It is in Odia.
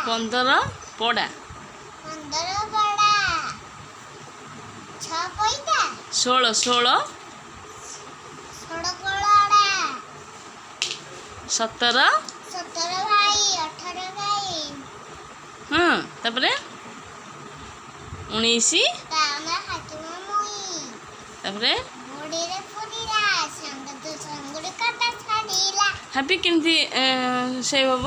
15 ପଡ଼ା 15 ପଡ଼ା 6 ପଇତା 16 16 କୋଳଡ଼ା 17 17 ଭାଇ 18 ଭାଇ ତାପରେ 19 ତାନା ହାକିମ ମୁଇ ତାପରେ ବୁଢ଼ୀରେ ପୁରୀରା ସାଙ୍ଗ ତୁ ସାଙ୍ଗୁଡ଼ି କାଟା ଛାଡ଼ିଲା ହାପି କେମିତି ସେଭ୍ ହବ?